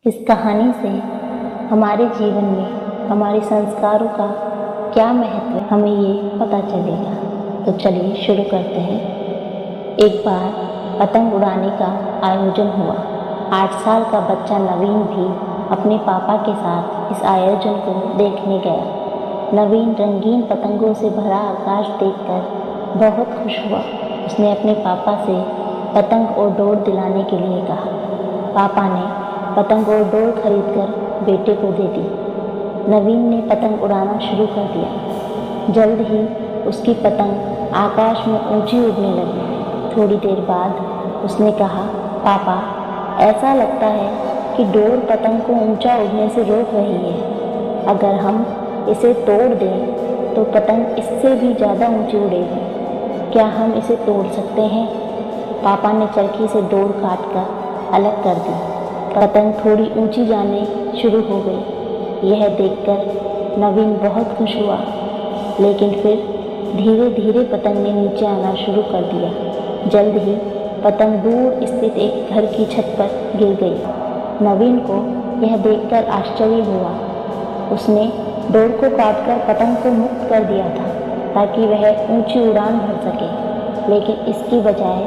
इस कहानी से हमारे जीवन में हमारे संस्कारों का क्या महत्व है हमें ये पता चलेगा। तो चलिए शुरू करते हैं। एक बार पतंग उड़ाने का आयोजन हुआ। 8 साल का बच्चा नवीन भी अपने पापा के साथ इस आयोजन को देखने गया। नवीन रंगीन पतंगों से भरा आकाश देखकर बहुत खुश हुआ। उसने अपने पापा से पतंग और डोर दिलाने के लिए कहा। पापा ने पतंग और डोर खरीदकर बेटे को दे दी। नवीन ने पतंग उड़ाना शुरू कर दिया। जल्द ही उसकी पतंग आकाश में ऊंची उड़ने लगी। थोड़ी देर बाद उसने कहा, पापा, ऐसा लगता है कि डोर पतंग को ऊंचा उड़ने से रोक रही है। अगर हम इसे तोड़ दें तो पतंग इससे भी ज़्यादा ऊंची उड़ेगी। क्या हम इसे तोड़ सकते हैं? पापा ने चरखी से डोर काटकर अलग कर दी। पतंग थोड़ी ऊंची जाने शुरू हो गई। यह देखकर नवीन बहुत खुश हुआ, लेकिन फिर धीरे धीरे पतंग ने नीचे आना शुरू कर दिया। जल्द ही पतंग दूर स्थित एक घर की छत पर गिर गई। नवीन को यह देखकर आश्चर्य हुआ। उसने डोर को काटकर पतंग को मुक्त कर दिया था ताकि वह ऊंची उड़ान भर सके, लेकिन इसकी बजाय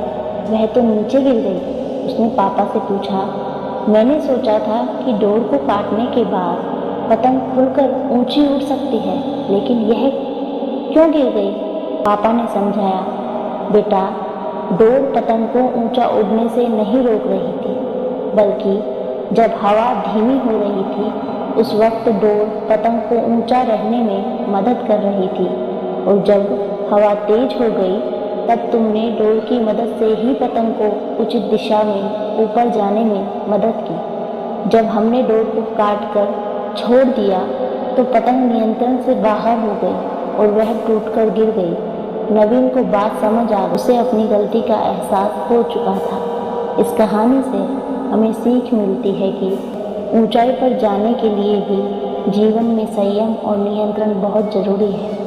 वह तो नीचे गिर गई। उसने पापा से पूछा, मैंने सोचा था कि डोर को काटने के बाद पतंग खुलकर ऊंची उड़ सकती है, लेकिन यह क्यों गिर गई? पापा ने समझाया, बेटा, डोर पतंग को ऊंचा उड़ने से नहीं रोक रही थी, बल्कि जब हवा धीमी हो रही थी उस वक्त डोर पतंग को ऊंचा रहने में मदद कर रही थी, और जब हवा तेज हो गई तब तुमने डोर की मदद से ही पतंग को उचित दिशा में ऊपर जाने में मदद की। जब हमने डोर को काट कर छोड़ दिया तो पतंग नियंत्रण से बाहर हो गई और वह टूटकर गिर गई। नवीन को बात समझ आ गई। उसे अपनी गलती का एहसास हो चुका था। इस कहानी से हमें सीख मिलती है कि ऊंचाई पर जाने के लिए भी जीवन में संयम और नियंत्रण बहुत जरूरी है।